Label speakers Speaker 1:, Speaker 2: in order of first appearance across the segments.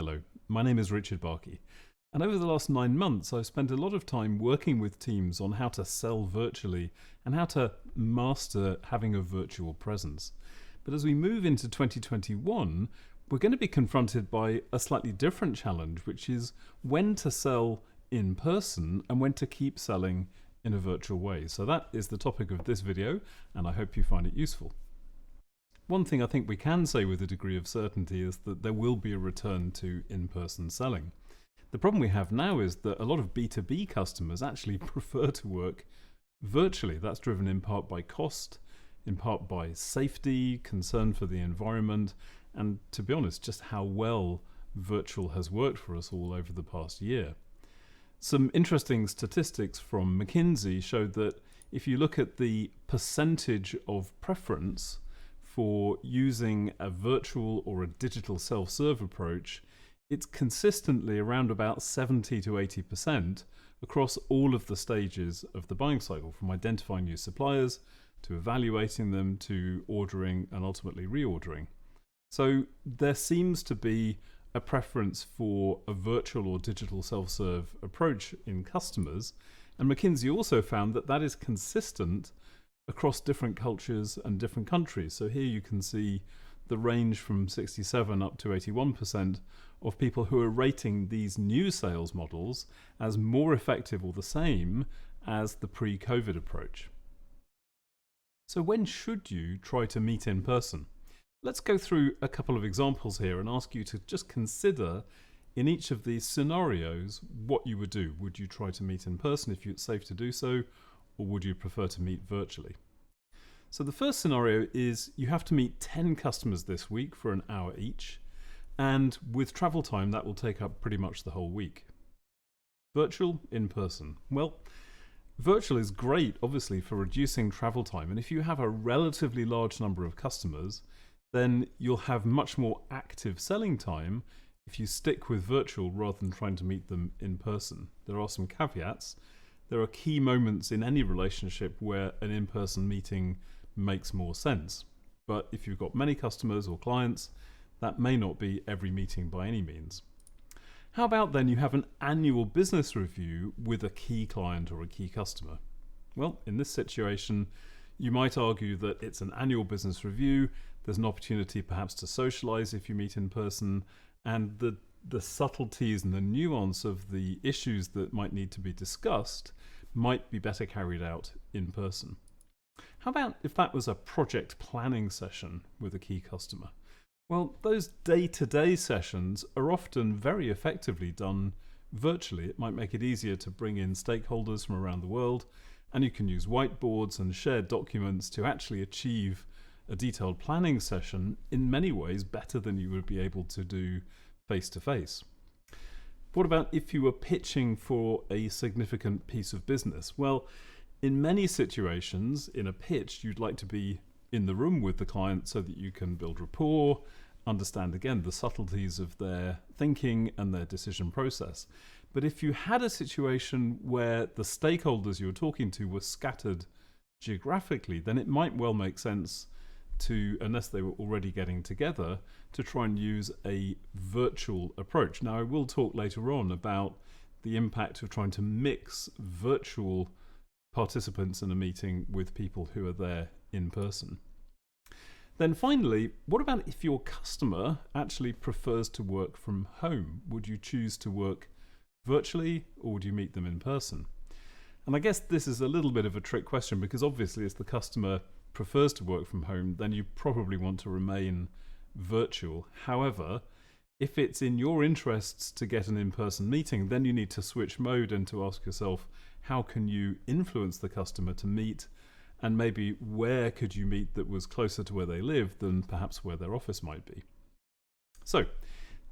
Speaker 1: Hello, my name is Richard Barkey, and over the last 9 months I've spent a lot of time working with teams on how to sell virtually and how to master having a virtual presence. But as we move into 2021, we're going to be confronted by a slightly different challenge, which is when to sell in person and when to keep selling in a virtual way. So that is the topic of this video, and I hope you find it useful. One thing I think we can say with a degree of certainty is that there will be a return to in-person selling. The problem we have now is that a lot of B2B customers actually prefer to work virtually. That's driven in part by cost, in part by safety, concern for the environment, and to be honest, just how well virtual has worked for us all over the past year. Some interesting statistics from McKinsey showed that if you look at the percentage of preference for using a virtual or a digital self-serve approach, it's consistently around about 70 to 80% across all of the stages of the buying cycle, from identifying new suppliers to evaluating them to ordering and ultimately reordering. So there seems to be a preference for a virtual or digital self-serve approach in customers, and McKinsey also found that that is consistent across different cultures and different countries. So here you can see the range from 67 up to 81% of people who are rating these new sales models as more effective or the same as the pre-COVID approach. So when should you try to meet in person? Let's go through a couple of examples here and ask you to just consider in each of these scenarios what you would do. Would you try to meet in person if it's safe to do so, or would you prefer to meet virtually? So the first scenario is you have to meet 10 customers this week for an hour each, and with travel time that will take up pretty much the whole week. Virtual, in person. Well, virtual is great obviously for reducing travel time, and if you have a relatively large number of customers, then you'll have much more active selling time if you stick with virtual rather than trying to meet them in person. There are some caveats. There are key moments in any relationship where an in-person meeting makes more sense. But if you've got many customers or clients, that may not be every meeting by any means. How about then you have an annual business review with a key client or a key customer? Well, in this situation, you might argue that it's an annual business review. There's an opportunity perhaps to socialize if you meet in person, and the subtleties and the nuance of the issues that might need to be discussed might be better carried out in person. How about if that was a project planning session with a key customer? Well, those day-to-day sessions are often very effectively done virtually. It might make it easier to bring in stakeholders from around the world, and you can use whiteboards and shared documents to actually achieve a detailed planning session in many ways better than you would be able to do face-to-face. What about if you were pitching for a significant piece of business? Well, in many situations, in a pitch, you'd like to be in the room with the client so that you can build rapport, understand again the subtleties of their thinking and their decision process. But if you had a situation where the stakeholders you were talking to were scattered geographically, then it might well make sense to, unless they were already getting together, to try and use a virtual approach. Now, I will talk later on about the impact of trying to mix virtual participants in a meeting with people who are there in person. Then finally, what about if your customer actually prefers to work from home? Would you choose to work virtually, or would you meet them in person? And I guess this is a little bit of a trick question, because obviously as the customer prefers to work from home, then you probably want to remain virtual. However, if it's in your interests to get an in-person meeting, then you need to switch mode and to ask yourself, how can you influence the customer to meet, and maybe where could you meet that was closer to where they live than perhaps where their office might be? So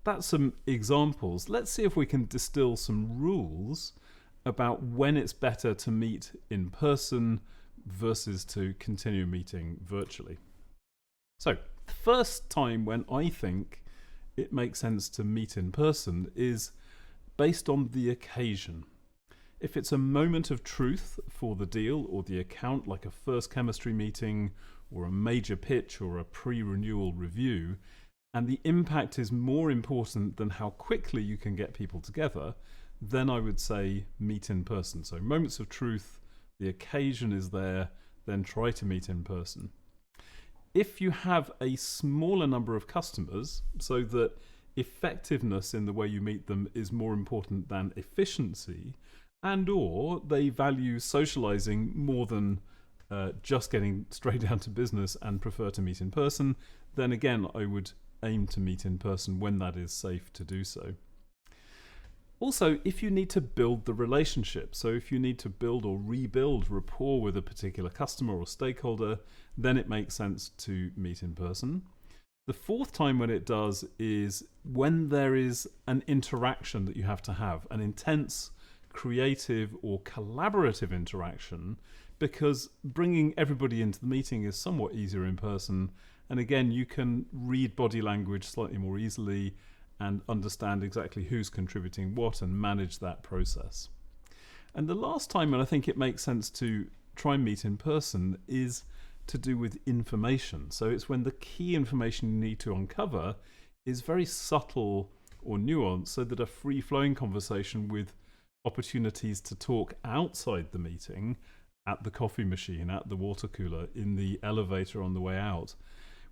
Speaker 1: that's some examples. Let's see if we can distill some rules about when it's better to meet in person versus to continue meeting virtually. So the first time when I think it makes sense to meet in person is based on the occasion. If it's a moment of truth for the deal or the account, like a first chemistry meeting or a major pitch or a pre-renewal review, and the impact is more important than how quickly you can get people together, then I would say meet in person. So moments of truth, the occasion is there, then try to meet in person. If you have a smaller number of customers, so that effectiveness in the way you meet them is more important than efficiency, and or they value socializing more than just getting straight down to business and prefer to meet in person, then again I would aim to meet in person when that is safe to do so. Also, if you need to build the relationship, so if you need to build or rebuild rapport with a particular customer or stakeholder, then it makes sense to meet in person. The fourth time when it does is when there is an interaction that you have to have, an intense, creative or collaborative interaction, because bringing everybody into the meeting is somewhat easier in person. And again, you can read body language slightly more easily and understand exactly who's contributing what and manage that process. And the last time when I think it makes sense to try and meet in person is to do with information. So it's when the key information you need to uncover is very subtle or nuanced, so that a free-flowing conversation with opportunities to talk outside the meeting, at the coffee machine, at the water cooler, in the elevator on the way out,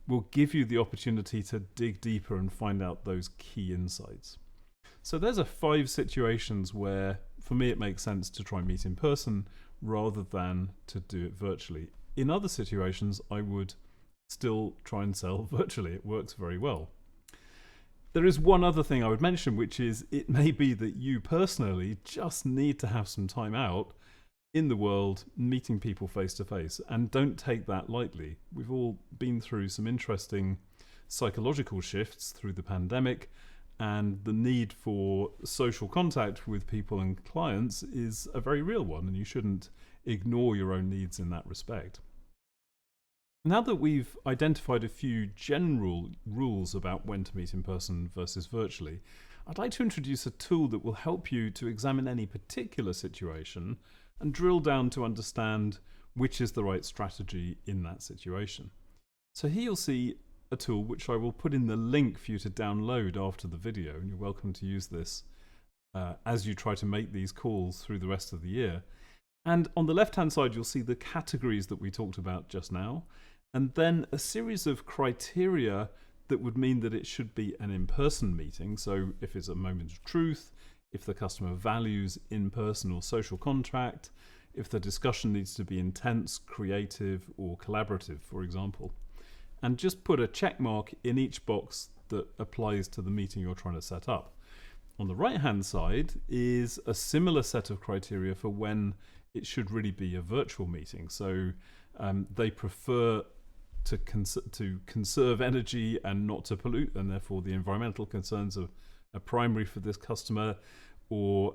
Speaker 1: will give you the opportunity to dig deeper and find out those key insights. So there's 5 situations where, for me, it makes sense to try and meet in person rather than to do it virtually. In other situations, I would still try and sell virtually. It works very well. There is one other thing I would mention, which is it may be that you personally just need to have some time out in the world meeting people face to face, and don't take that lightly. We've all been through some interesting psychological shifts through the pandemic, and the need for social contact with people and clients is a very real one, and you shouldn't ignore your own needs in that respect. Now that we've identified a few general rules about when to meet in person versus virtually, I'd like to introduce a tool that will help you to examine any particular situation and drill down to understand which is the right strategy in that situation. So here you'll see a tool which I will put in the link for you to download after the video, and you're welcome to use this as you try to make these calls through the rest of the year. And on the left-hand side, you'll see the categories that we talked about just now, and then a series of criteria that would mean that it should be an in-person meeting. So if it's a moment of truth, if the customer values in-person or social contact, if the discussion needs to be intense, creative, or collaborative, for example. And just put a check mark in each box that applies to the meeting you're trying to set up. On the right-hand side is a similar set of criteria for when it should really be a virtual meeting. So they prefer to conserve energy and not to pollute, and therefore the environmental concerns are primary for this customer, or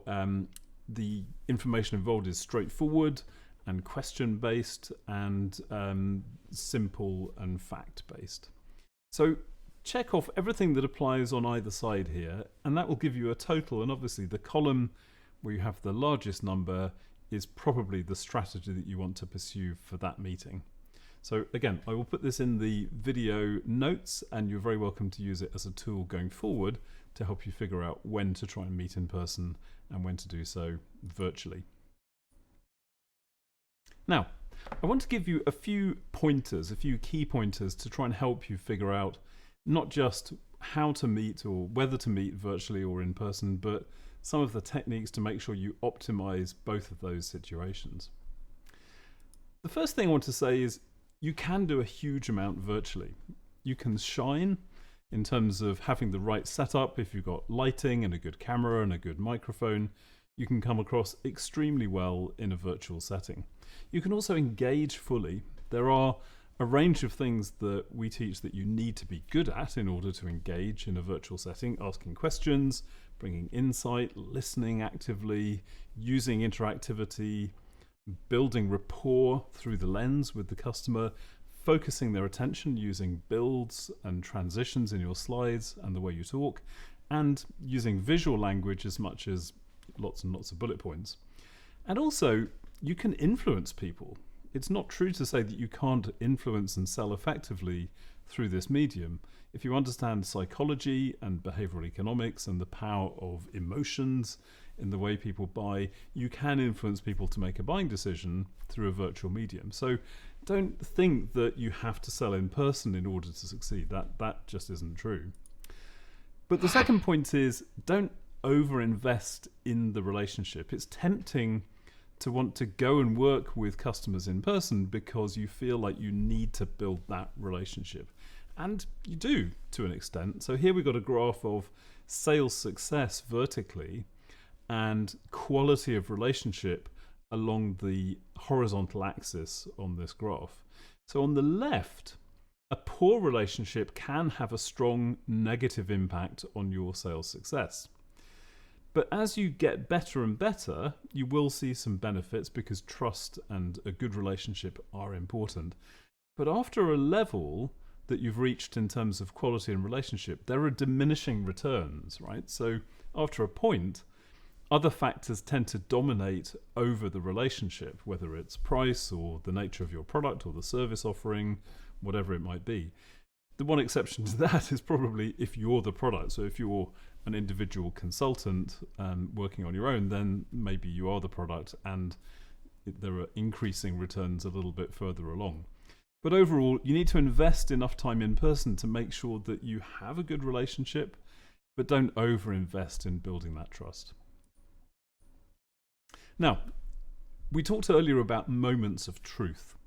Speaker 1: the information involved is straightforward and question-based and simple and fact-based. So check off everything that applies on either side here, and that will give you a total. And obviously the column where you have the largest number is probably the strategy that you want to pursue for that meeting. So again, I will put this in the video notes, and you're very welcome to use it as a tool going forward to help you figure out when to try and meet in person and when to do so virtually. Now, I want to give you a few pointers, a few key pointers to try and help you figure out not just how to meet or whether to meet virtually or in person, but some of the techniques to make sure you optimize both of those situations. The first thing I want to say is you can do a huge amount virtually. You can shine in terms of having the right setup. If you've got lighting and a good camera and a good microphone, you can come across extremely well in a virtual setting. You can also engage fully. There are a range of things that we teach that you need to be good at in order to engage in a virtual setting: asking questions, bringing insight, listening actively, using interactivity, building rapport through the lens with the customer, focusing their attention using builds and transitions in your slides and the way you talk, and using visual language as much as lots and lots of bullet points. And also, you can influence people. It's not true to say that you can't influence and sell effectively through this medium. If you understand psychology and behavioral economics and the power of emotions in the way people buy, you can influence people to make a buying decision through a virtual medium. So don't think that you have to sell in person in order to succeed. That just isn't true. But the second point is, don't overinvest in the relationship. It's tempting to want to go and work with customers in person because you feel like you need to build that relationship. And you do, to an extent. So here we've got a graph of sales success vertically and quality of relationship along the horizontal axis on this graph. So on the left, a poor relationship can have a strong negative impact on your sales success. But as you get better and better, you will see some benefits because trust and a good relationship are important. But after a level that you've reached in terms of quality and relationship, there are diminishing returns, right? So after a point, other factors tend to dominate over the relationship, whether it's price or the nature of your product or the service offering, whatever it might be. The one exception to that is probably if you're the product. So if you're an individual consultant working on your own, then maybe you are the product and there are increasing returns a little bit further along. But overall, you need to invest enough time in person to make sure that you have a good relationship, but don't over-invest in building that trust. Now, we talked earlier about moments of truth,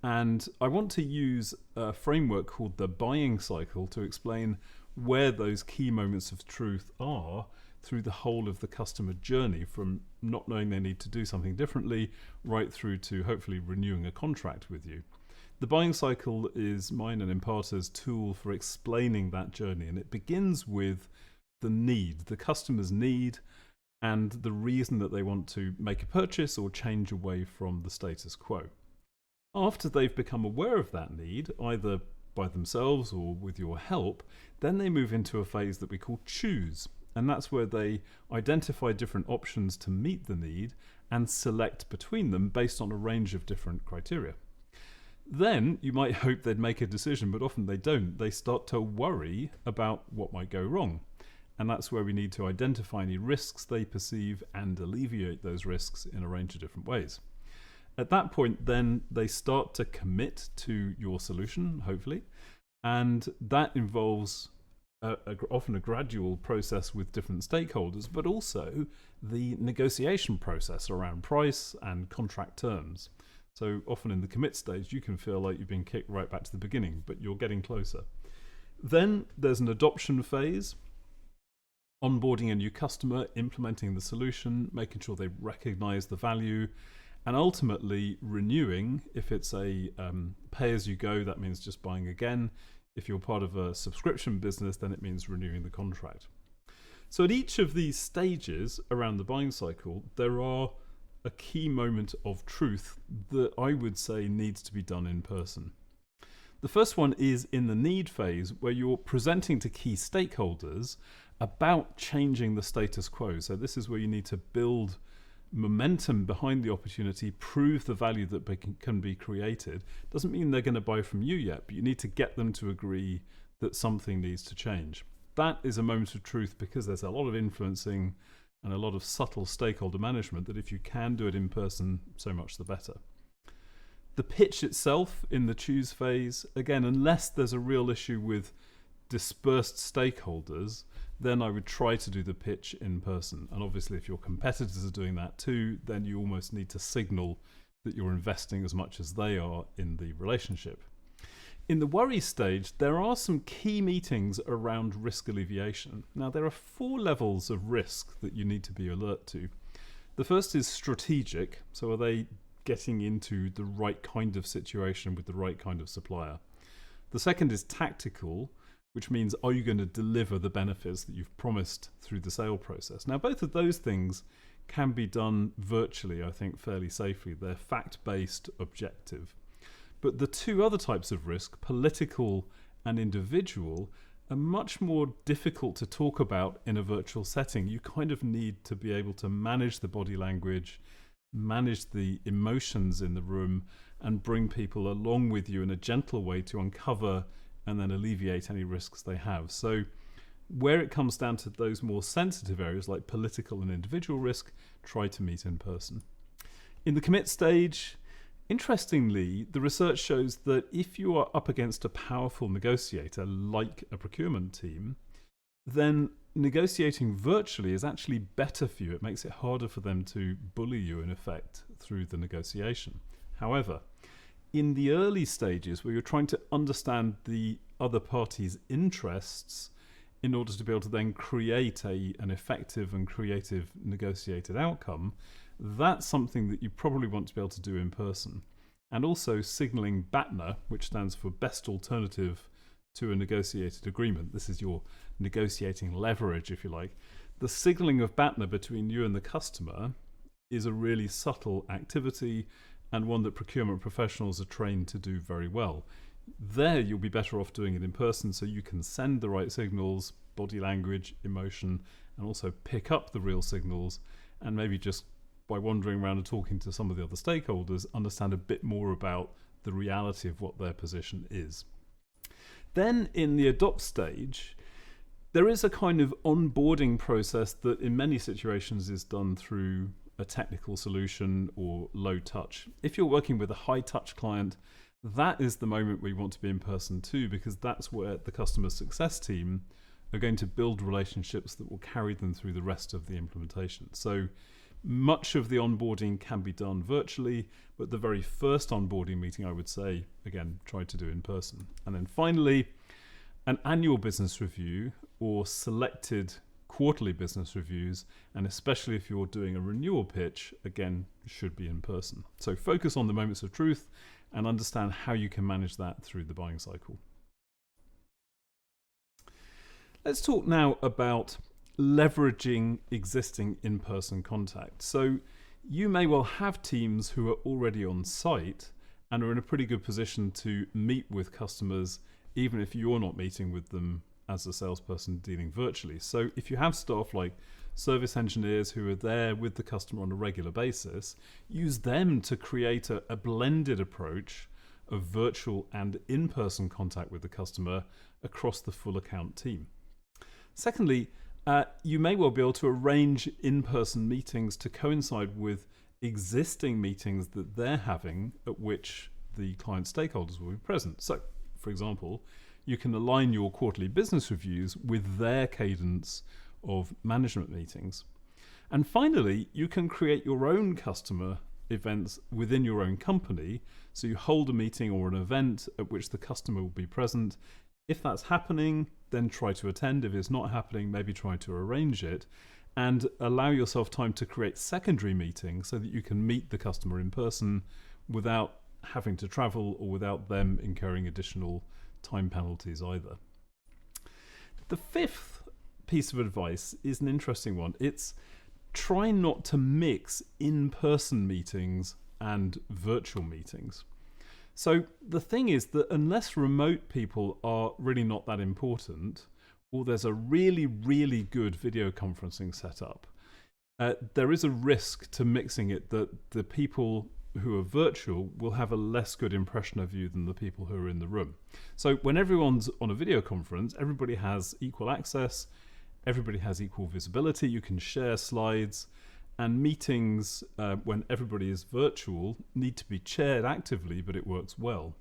Speaker 1: and I want to use a framework called the buying cycle to explain where those key moments of truth are through the whole of the customer journey, from not knowing they need to do something differently right through to hopefully renewing a contract with you. The buying cycle is mine and Imparter's tool for explaining that journey, and it begins with the need, the customer's need, and the reason that they want to make a purchase or change away from the status quo. After they've become aware of that need, either by themselves or with your help, then they move into a phase that we call choose. And that's where they identify different options to meet the need and select between them based on a range of different criteria. Then you might hope they'd make a decision, but often they don't. They start to worry about what might go wrong. And that's where we need to identify any risks they perceive and alleviate those risks in a range of different ways. At that point, then they start to commit to your solution, hopefully. And that involves often a gradual process with different stakeholders, but also the negotiation process around price and contract terms. So often in the commit stage, you can feel like you've been kicked right back to the beginning, but you're getting closer. Then there's an adoption phase, onboarding a new customer, implementing the solution, making sure they recognize the value, and ultimately renewing. If it's a pay-as-you-go, that means just buying again. If you're part of a subscription business, then it means renewing the contract. So at each of these stages around the buying cycle, there are a key moment of truth that I would say needs to be done in person. The first one is in the need phase, where you're presenting to key stakeholders about changing the status quo. So this is where you need to build momentum behind the opportunity, prove the value that can be created. Doesn't mean they're going to buy from you yet, but you need to get them to agree that something needs to change. That is a moment of truth because there's a lot of influencing and a lot of subtle stakeholder management that if you can do it in person, so much the better. The pitch itself in the choose phase, again, unless there's a real issue with dispersed stakeholders, then I would try to do the pitch in person. And obviously if your competitors are doing that too, then you almost need to signal that you're investing as much as they are in the relationship. In the worry stage, there are some key meetings around risk alleviation. Now, there are 4 levels of risk that you need to be alert to. The first is strategic. So are they getting into the right kind of situation with the right kind of supplier? The second is tactical, which means are you going to deliver the benefits that you've promised through the sale process? Now, both of those things can be done virtually, I think, fairly safely. They're fact-based, objective. But the 2 other types of risk, political and individual, are much more difficult to talk about in a virtual setting. You kind of need to be able to manage the body language, manage the emotions in the room, and bring people along with you in a gentle way to uncover and then alleviate any risks they have. So where it comes down to those more sensitive areas like political and individual risk, try to meet in person. In the commit stage, interestingly, the research shows that if you are up against a powerful negotiator like a procurement team, then negotiating virtually is actually better for you. It makes it harder for them to bully you, in effect, through the negotiation. However, in the early stages where you're trying to understand the other party's interests in order to be able to then create an effective and creative negotiated outcome, that's something that you probably want to be able to do in person. And also signaling BATNA, which stands for Best Alternative to a Negotiated Agreement. This is your negotiating leverage, if you like. The signaling of BATNA between you and the customer is a really subtle activity and one that procurement professionals are trained to do very well. There you'll be better off doing it in person, so you can send the right signals, body language, emotion, and also pick up the real signals, and maybe just by wandering around and talking to some of the other stakeholders, understand a bit more about the reality of what their position is. Then in the adopt stage, there is a kind of onboarding process that in many situations is done through a technical solution or low touch. If you're working with a high touch client, that is the moment where you want to be in person too, because that's where the customer success team are going to build relationships that will carry them through the rest of the implementation. So much of the onboarding can be done virtually, but the very first onboarding meeting, I would say, again, try to do in person. And then finally, an annual business review or selected quarterly business reviews, and especially if you're doing a renewal pitch, again, should be in person. So focus on the moments of truth and understand how you can manage that through the buying cycle. Let's talk now about leveraging existing in-person contact. So you may well have teams who are already on site and are in a pretty good position to meet with customers, even if you're not meeting with them as a salesperson dealing virtually. So if you have staff like service engineers who are there with the customer on a regular basis, use them to create a blended approach of virtual and in-person contact with the customer across the full account team. Secondly, you may well be able to arrange in-person meetings to coincide with existing meetings that they're having at which the client stakeholders will be present. So, for example, you can align your quarterly business reviews with their cadence of management meetings. And finally, you can create your own customer events within your own company. So you hold a meeting or an event at which the customer will be present. If that's happening, then try to attend. If it's not happening, maybe try to arrange it, and allow yourself time to create secondary meetings so that you can meet the customer in person without having to travel or without them incurring additional time penalties either. The fifth piece of advice is an interesting one. It's try not to mix in-person meetings and virtual meetings. So the thing is that unless remote people are really not that important, or there's a really, really good video conferencing setup, there is a risk to mixing it that the people who are virtual will have a less good impression of you than the people who are in the room. So when everyone's on a video conference, everybody has equal access, everybody has equal visibility, you can share slides, and meetings, when everybody is virtual, need to be chaired actively, but it works well.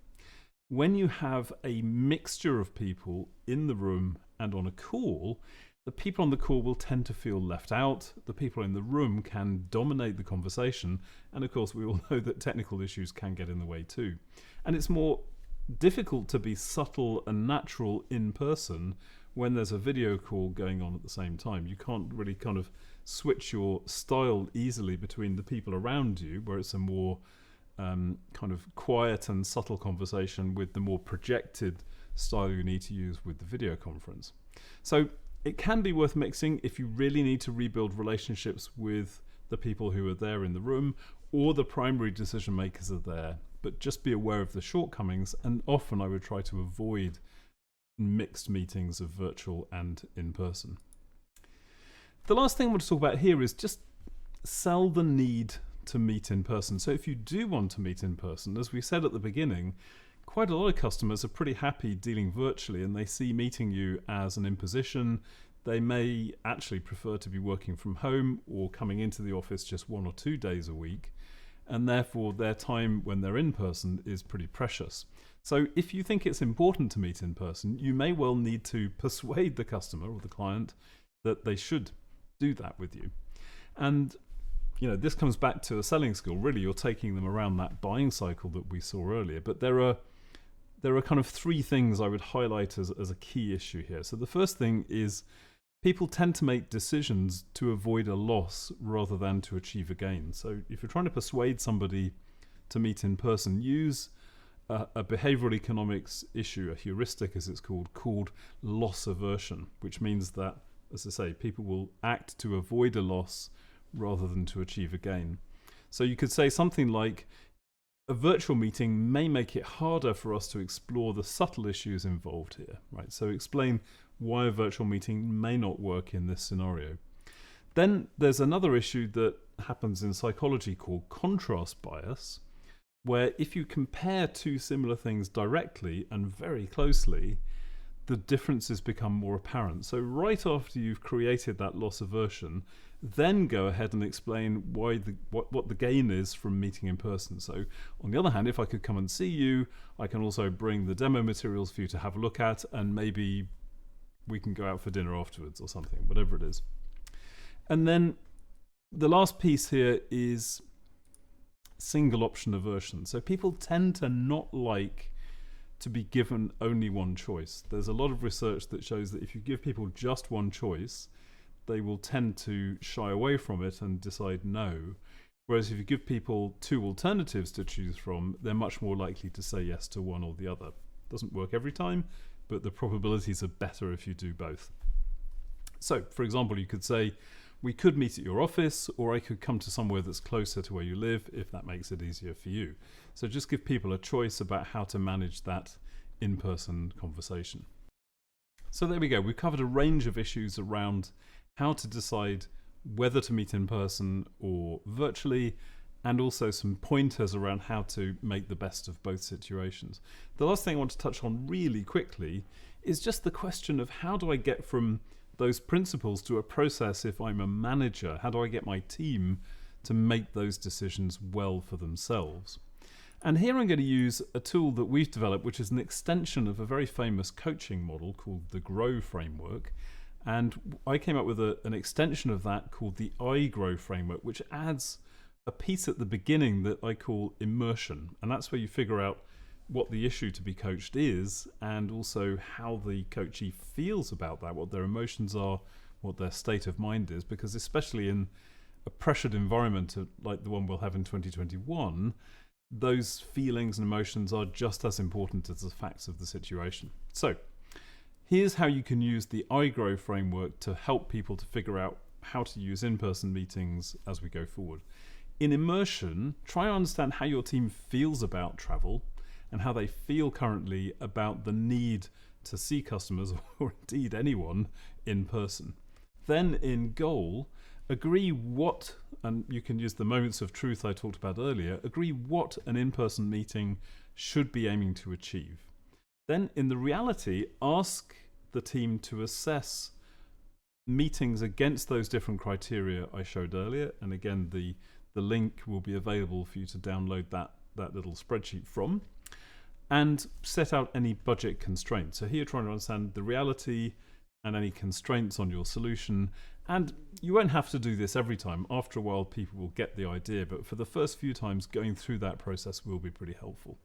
Speaker 1: When you have a mixture of people in the room and on a call, the people on the call will tend to feel left out. The people in the room can dominate the conversation. And of course, we all know that technical issues can get in the way too. And it's more difficult to be subtle and natural in person when there's a video call going on at the same time. You can't really kind of switch your style easily between the people around you, where it's a more kind of quiet and subtle conversation, with the more projected style you need to use with the video conference. So it can be worth mixing if you really need to rebuild relationships with the people who are there in the room, or the primary decision makers are there. But just be aware of the shortcomings, and often I would try to avoid mixed meetings of virtual and in person. The last thing I want to talk about here is just sell the need to meet in person. So if you do want to meet in person, as we said at the beginning, quite quite a lot of customers are pretty happy dealing virtually, and they see meeting you as an imposition. They may actually prefer to be working from home or coming into the office just 1 or 2 days a week, and therefore their time when they're in person is pretty precious. So if you think it's important to meet in person, you may well need to persuade the customer or the client that they should do that with you. And this comes back to a selling skill. Really, you're taking them around that buying cycle that we saw earlier. But there are kind of 3 things I would highlight as a key issue here. So the first thing is people tend to make decisions to avoid a loss rather than to achieve a gain. So if you're trying to persuade somebody to meet in person, use a behavioral economics issue, a heuristic as it's called loss aversion, which means that, as I say, people will act to avoid a loss rather than to achieve a gain. So you could say something like, a virtual meeting may make it harder for us to explore the subtle issues involved here, right? So explain why a virtual meeting may not work in this scenario. Then there's another issue that happens in psychology called contrast bias, where if you compare 2 similar things directly and very closely, the differences become more apparent. So right after you've created that loss aversion, then go ahead and explain why what the gain is from meeting in person. So on the other hand, if I could come and see you, I can also bring the demo materials for you to have a look at, and maybe we can go out for dinner afterwards or something, whatever it is. And then the last piece here is single option aversion. So people tend to not like to be given only one choice. There's a lot of research that shows that if you give people just one choice, they will tend to shy away from it and decide no. Whereas if you give people 2 alternatives to choose from, they're much more likely to say yes to one or the other. Doesn't work every time, but the probabilities are better if you do both. So, for example, you could say, we could meet at your office, or I could come to somewhere that's closer to where you live if that makes it easier for you. So just give people a choice about how to manage that in-person conversation. So there we go. We've covered a range of issues around how to decide whether to meet in person or virtually, and also some pointers around how to make the best of both situations. The last thing I want to touch on really quickly is just the question of how do I get from those principles to a process if I'm a manager? How do I get my team to make those decisions well for themselves? And here I'm going to use a tool that we've developed, which is an extension of a very famous coaching model called the GROW framework. And I came up with an extension of that called the iGrow framework, which adds a piece at the beginning that I call immersion. And that's where you figure out what the issue to be coached is, and also how the coachee feels about that, what their emotions are, what their state of mind is, because especially in a pressured environment like the one we'll have in 2021, those feelings and emotions are just as important as the facts of the situation. So here's how you can use the iGrow framework to help people to figure out how to use in-person meetings as we go forward. In immersion, try to understand how your team feels about travel and how they feel currently about the need to see customers or indeed anyone in person. Then in goal, agree what, and you can use the moments of truth I talked about earlier, agree what an in-person meeting should be aiming to achieve. Then in the reality, ask the team to assess meetings against those different criteria I showed earlier. And again, the link will be available for you to download that little spreadsheet from, and set out any budget constraints. So here you're trying to understand the reality and any constraints on your solution. And you won't have to do this every time. After a while, people will get the idea, but for the first few times, going through that process will be pretty helpful.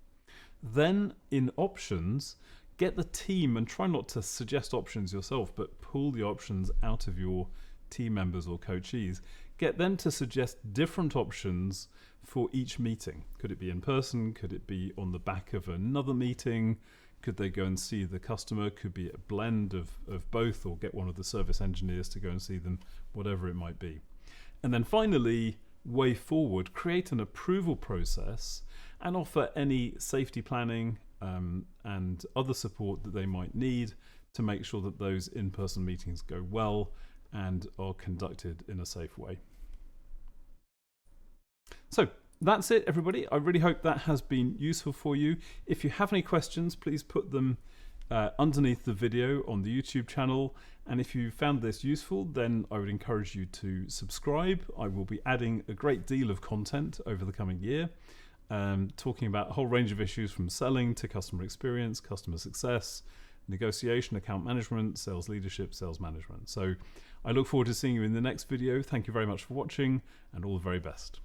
Speaker 1: Then in options, get the team, and try not to suggest options yourself, but pull the options out of your team members or coachees. Get them to suggest different options for each meeting. Could it be in person? Could it be on the back of another meeting? Could they go and see the customer? Could be a blend of both, or get one of the service engineers to go and see them, whatever it might be. And then finally, way forward, create an approval process and offer any safety planning and other support that they might need to make sure that those in-person meetings go well and are conducted in a safe way. So that's it, everybody. I really hope that has been useful for you. If you have any questions, please put them underneath the video on the YouTube channel. And if you found this useful, then I would encourage you to subscribe. I will be adding a great deal of content over the coming year, talking about a whole range of issues from selling to customer experience, customer success, negotiation, account management, sales leadership, sales management. So I look forward to seeing you in the next video. Thank you very much for watching, and all the very best.